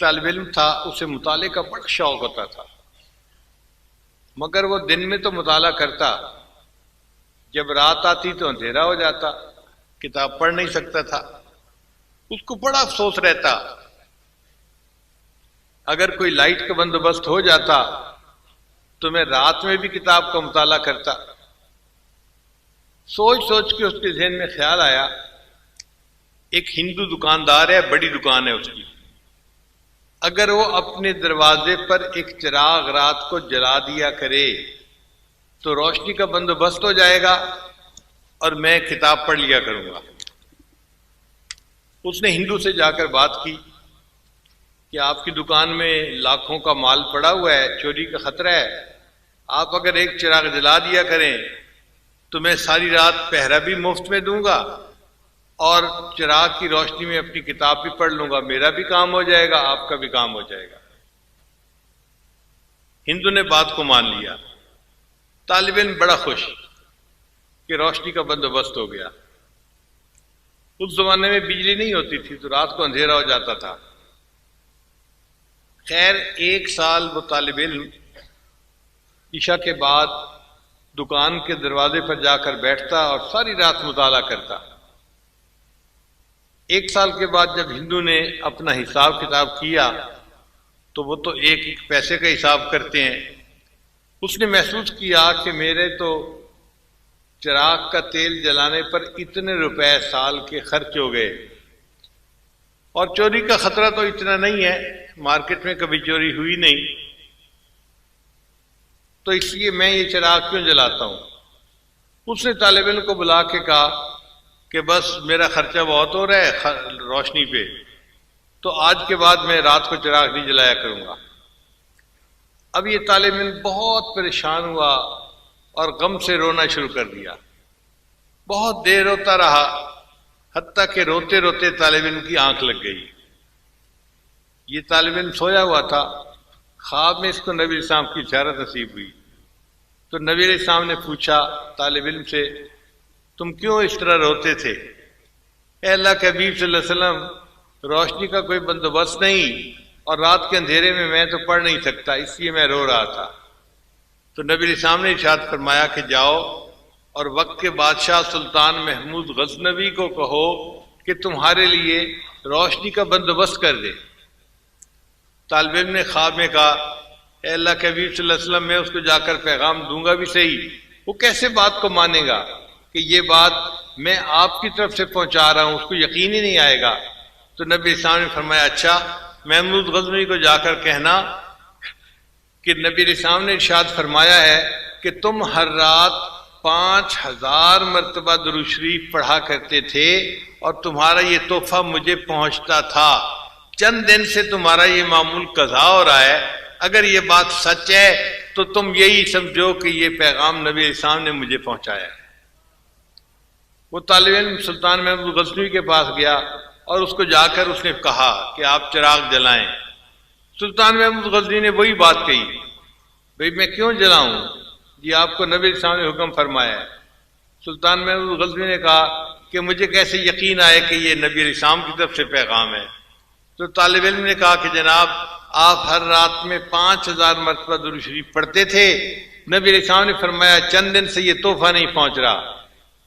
طالب علم تھا، اسے مطالعے کا بڑا شوق ہوتا تھا، مگر وہ دن میں تو مطالعہ کرتا، جب رات آتی تو اندھیرا ہو جاتا، کتاب پڑھ نہیں سکتا تھا۔ اس کو بڑا افسوس رہتا، اگر کوئی لائٹ کا بندوبست ہو جاتا تو میں رات میں بھی کتاب کا مطالعہ کرتا۔ سوچ سوچ کے اس کے ذہن میں خیال آیا، ایک ہندو دکاندار ہے، بڑی دکان ہے اس کی، اگر وہ اپنے دروازے پر ایک چراغ رات کو جلا دیا کرے تو روشنی کا بندوبست ہو جائے گا اور میں کتاب پڑھ لیا کروں گا۔ اس نے ہندو سے جا کر بات کی کہ آپ کی دکان میں لاکھوں کا مال پڑا ہوا ہے، چوری کا خطرہ ہے، آپ اگر ایک چراغ جلا دیا کریں تو میں ساری رات پہرا بھی مفت میں دوں گا اور چراغ کی روشنی میں اپنی کتاب بھی پڑھ لوں گا، میرا بھی کام ہو جائے گا، آپ کا بھی کام ہو جائے گا۔ ہندو نے بات کو مان لیا۔ طالب علم بڑا خوش کہ روشنی کا بندوبست ہو گیا۔ اس زمانے میں بجلی نہیں ہوتی تھی تو رات کو اندھیرا ہو جاتا تھا۔ خیر 1 سال وہ طالب علم عشاء کے بعد دکان کے دروازے پر جا کر بیٹھتا اور ساری رات مطالعہ کرتا۔ 1 سال کے بعد جب ہندو نے اپنا حساب کتاب کیا تو وہ تو ایک پیسے کا حساب کرتے ہیں، اس نے محسوس کیا کہ میرے تو چراغ کا تیل جلانے پر اتنے روپے سال کے خرچ ہو گئے، اور چوری کا خطرہ تو اتنا نہیں ہے، مارکیٹ میں کبھی چوری ہوئی نہیں، تو اس لیے میں یہ چراغ کیوں جلاتا ہوں۔ اس نے طالب علم کو بلا کے کہا کہ بس میرا خرچہ بہت ہو رہا ہے روشنی پہ، تو آج کے بعد میں رات کو چراغ نہیں جلایا کروں گا۔ اب یہ طالب علم بہت پریشان ہوا اور غم سے رونا شروع کر دیا، بہت دیر روتا رہا، حتیٰ کہ روتے روتے طالب علم کی آنکھ لگ گئی۔ یہ طالب علم سویا ہوا تھا، خواب میں اس کو نبی علیہ السلام کی زیارت نصیب ہوئی، تو نبی علیہ السلام نے پوچھا طالب علم سے، تم کیوں اس طرح روتے تھے؟ اے اللہ کے حبیب صلی اللہ علیہ وسلم، روشنی کا کوئی بندوبست نہیں اور رات کے اندھیرے میں تو پڑھ نہیں سکتا، اس لیے میں رو رہا تھا۔ تو نبی علیہ السلام نے ارشاد فرمایا کہ جاؤ اور وقت کے بادشاہ سلطان محمود غزنوی کو کہو کہ تمہارے لیے روشنی کا بندوبست کر دے۔ طالب علم نے خواب میں کہا، اے اللہ کے حبیب صلی اللہ علیہ وسلم، میں اس کو جا کر پیغام دوں گا بھی صحیح، وہ کیسے بات کو مانے گا کہ یہ بات میں آپ کی طرف سے پہنچا رہا ہوں، اس کو یقین ہی نہیں آئے گا۔ تو نبی اسلام نے فرمایا، اچھا محمود غزنوی کو جا کر کہنا کہ نبی اسلام نے ارشاد فرمایا ہے کہ تم ہر رات 5000 مرتبہ درود شریف پڑھا کرتے تھے اور تمہارا یہ تحفہ مجھے پہنچتا تھا، چند دن سے تمہارا یہ معمول قضا ہو رہا ہے، اگر یہ بات سچ ہے تو تم یہی سمجھو کہ یہ پیغام نبی اسلام نے مجھے پہنچایا ہے۔ وہ طالب علم سلطان محمود غزنوی کے پاس گیا اور اس کو جا کر اس نے کہا کہ آپ چراغ جلائیں۔ سلطان محمود غزنوی نے وہی بات کہی، بھئی میں کیوں جلاؤں، جی آپ کو نبی اسلام نے حکم فرمایا ہے۔ سلطان محمود غزنوی نے کہا کہ مجھے کیسے یقین آئے کہ یہ نبی علیہ السلام کی طرف سے پیغام ہے۔ تو طالب علم نے کہا کہ جناب آپ ہر رات میں 5000 مرتبہ درود شریف پڑھتے تھے، نبی علیہ السلام نے فرمایا چند دن سے یہ تحفہ نہیں پہنچ رہا۔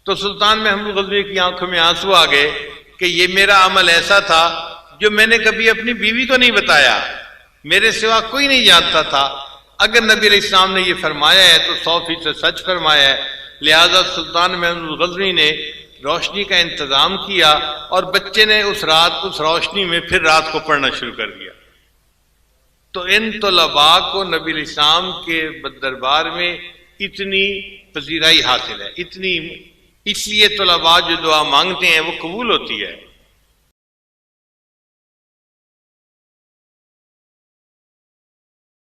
تو سلطان محمود غزنوی کی آنکھوں میں آنسو آ گئے کہ یہ میرا عمل ایسا تھا جو میں نے کبھی اپنی بیوی کو نہیں بتایا، میرے سوا کوئی نہیں جانتا تھا، اگر نبی علیہ السلام نے یہ فرمایا ہے تو 100% سچ فرمایا ہے، لہذا سلطان محمود غزنوی نے روشنی کا انتظام کیا اور بچے نے اس رات اس روشنی میں پھر رات کو پڑھنا شروع کر دیا۔ تو ان طلباء کو نبی علیہ السلام کے دربار میں اتنی پذیرائی حاصل ہے، اتنی، اس لیے طلباء جو دعا مانگتے ہیں وہ قبول ہوتی ہے۔